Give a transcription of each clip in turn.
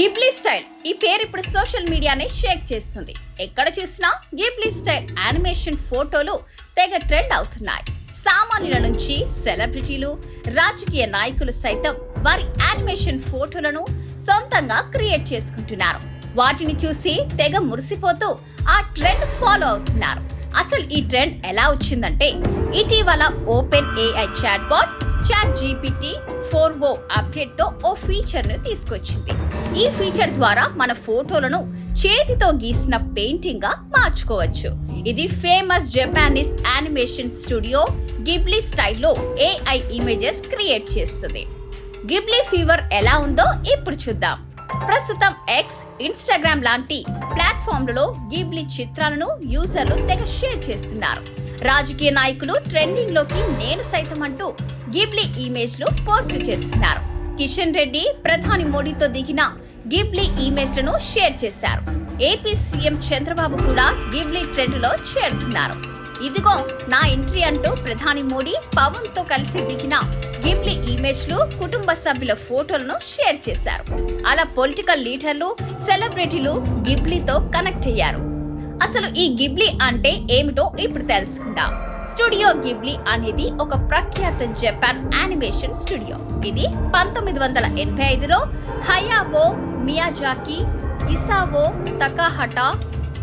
Ghibli style ఈ పేరు ఇప్పుడు సోషల్ మీడియాని షేక్ చేస్తుంది. ఎక్కడ చూసినా గిబ్లీ స్టైల్ యానిమేషన్ ఫోటోలు తెగ ట్రెండ్ అవుతున్నాయి. సామాన్యుల నుంచి సెలబ్రిటీలు, రాజకీయ నాయకులు సైతం వారి యానిమేషన్ ఫోటోలను సొంతంగా క్రియేట్ చేసుకుంటున్నారు. వాటిని చూసి తెగ మురిసిపోతూ ఆ ట్రెండ్ ఫాలో అవుతున్నారు. అసలు ఈ ట్రెండ్ ఎలా వచ్చిందంటే, ఇటీవల OpenAI chatbot ChatGPT-4o update తో ఓ ఫీచర్ ను తీసుకొచ్చింది. ఈ ఫీచర్ ద్వారా మన ఫోటోలను చేతితో గీసిన పెయింటింగ్ గా మార్చుకోవచ్చు. ఇది famous Japanese animation studio Ghibli స్టైల్లో ఏఐ ఇమేజెస్ క్రియేట్ చేస్తుంది. గిబ్లీ ఫీవర్ ఎలా ఉందో ఇప్పుడు చూద్దాం. ప్రస్తుతం ఎక్స్, ఇన్స్టాగ్రామ్ లాంటి ప్లాట్ఫామ్లలో గిబ్లీ చిత్రాలను యూజర్లు తెగ షేర్ చేస్తున్నారు. రాజకీయ నాయకులు ట్రెండింగ్ లోకి నేను సైతం అంటూ గిబ్లీ ఇమేజ్లు పోస్ట్ చేస్తున్నారు. కిషన్ రెడ్డి ప్రధాని మోడీతో దిగిన గిబ్లీ ఇమేజ్లను షేర్ చేశారు. ఏపీ సీఎం చంద్రబాబు కూడా గిబ్లీ ట్రెండ్ లో చేరుతున్నారు. ఇదిగో నా ఎంట్రీ అంటూ ప్రధాని మోడీ పవన్ తో కలిసి దిగిన గిబ్లీ ఇమేజ్లు, కుటుంబ సభ్యుల ఫోటోలను షేర్ చేశారు. అలా పొలిటికల్ లీడర్లు, సెలబ్రిటీలు గిబ్లీతో కనెక్ట్ అయ్యారు. అసలు ఈ గిబ్లీ అంటే ఏమిటో ఇప్పుడు తెలుసుకుందాం. స్టూడియో గిబ్లీ అనేది ఒక ప్రఖ్యాత జపాన్ యానిమేషన్ స్టూడియో. ఇది 1985లో హయావో మియాజాకి, ఇసావో తకాహటా,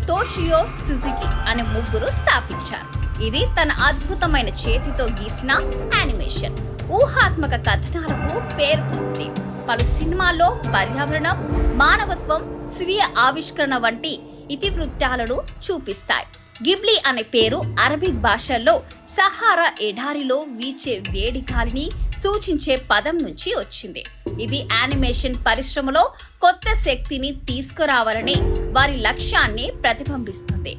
తోషియో సుజుకి అనే ముగ్గురు స్థాపించారు. ఇది తన అద్భుతమైన చేతితో గీసిన యానిమేషన్ ఊహాత్మక కథనాలకు పేరు పొందింది. పలు సినిమాల్లో పర్యావరణం, మానవత్వం, స్వీయ ఆవిష్కరణ వంటి ఇతివృత్తాలను చూపిస్తాయి. గిబ్లీ అనే పేరు అరబిక్ భాషల్లో సహారా ఎడారిలో వీచే వేడి గాలిని సూచించే పదం నుంచి వచ్చింది. ఇది యానిమేషన్ పరిశ్రమలో కొత్త శక్తిని తీసుకురావాలనే వారి లక్ష్యాన్ని ప్రతిబింబిస్తుంది.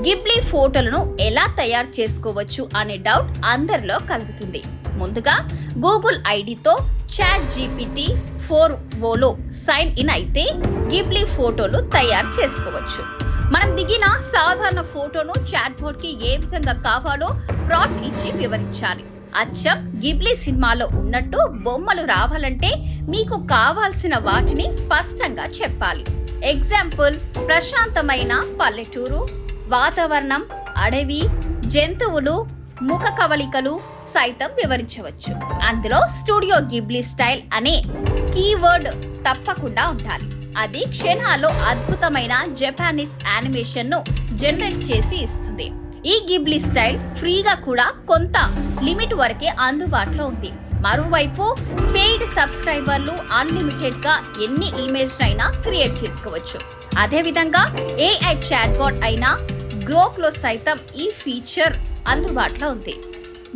గిబ్లీ ఫోటోలను ఎలా తయారు చేసుకోవచ్చు అనే డౌట్ అందరిలో కలుగుతుంది. ముందుగా గూగుల్ ఐడితో ChatGPT-4o సైన్ ఇన్ అయితే గిబ్లీ ఫోటోలు తయారు చేసుకోవచ్చు. మనం దిగిన సాధారణ ఫోటోను చాట్ బోట్ కి ఏ విధంగా కావాలో ప్రాంప్ట్ ఇచ్చి వివరించాలి. అచ్చం గిబ్లీ సినిమాలో ఉన్నట్టు బొమ్మలు రావాలంటే మీకు కావాల్సిన వాటిని స్పష్టంగా చెప్పాలి. ఎగ్జాంపుల్, ప్రశాంతమైన పల్లెటూరు, వాతావరణం, అడవి, జంతువులు, ముఖ కవళికలు సైతం వివరించవచ్చు. అందులో స్టూడియో గిబ్లీ స్టైల్ అనే కీవర్డ్ తప్పకుండా ఉండాలి. అది క్షణాల్లో అద్భుతమైన జపానీస్ యానిమేషన్ ను జనరేట్ చేసి ఇస్తుంది. ఈ గిబ్లీ స్టైల్ ఫ్రీగా కూడా కొంత లిమిట్ వరకే అందుబాటులో ఉంది. మరోవైపు పెయిడ్ సబ్స్క్రైబర్లు అన్లిమిటెడ్ గా ఎన్ని ఇమేజ్ అయినా క్రియేట్ చేసుకోవచ్చు. అదేవిధంగా ఏఐ చాట్ బాట్ అయిన గ్రోక్ లో సైతం ఈ ఫీచర్ అందుబాటులో ఉంది.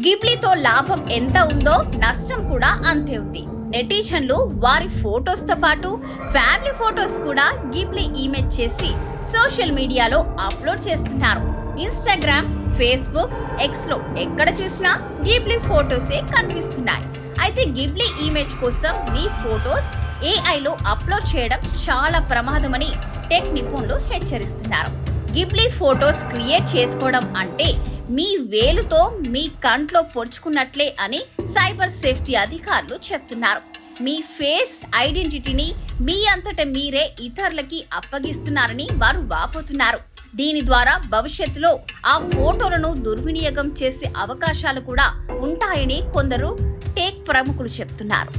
గిబ్లీతో లాభం ఎంత ఉందో నష్టం కూడా అంతే ఉంది. నెటిజన్లు వారి ఫోటోస్ తో పాటు ఫ్యామిలీ ఫోటోస్ కూడా గిబ్లీ ఇమేజ్ చేసి సోషల్ మీడియాలో అప్లోడ్ చేస్తున్నారు. ఇన్స్టాగ్రామ్, ఫేస్బుక్, ఎక్స్ లో ఎక్కడ చూసినా గిబ్లీ ఫోటోసే కనిపిస్తున్నాయి. అయితే గిబ్లీ ఇమేజ్ కోసం మీ ఫోటోస్ ఏఐలో అప్లోడ్ చేయడం చాలా ప్రమాదమని టెక్ నిపుణులు హెచ్చరిస్తున్నారు. గిబ్లీ ఫోటోస్ క్రియేట్ చేసుకోవడం అంటే మీ వేలుతో మీ కంట్లో పొడుచుకున్నట్లే అని సైబర్ సేఫ్టీ అధికారులు చెప్తున్నారు. మీ ఫేస్ ఐడెంటిటీని మీ అంతట మీరే ఇతరులకి అప్పగిస్తున్నారని వారు వాపోతున్నారు. దీని ద్వారా భవిష్యత్తులో ఆ ఫోటోలను దుర్వినియోగం చేసే అవకాశాలు కూడా ఉంటాయని కొందరు టెక్ ప్రముఖులు చెప్తున్నారు.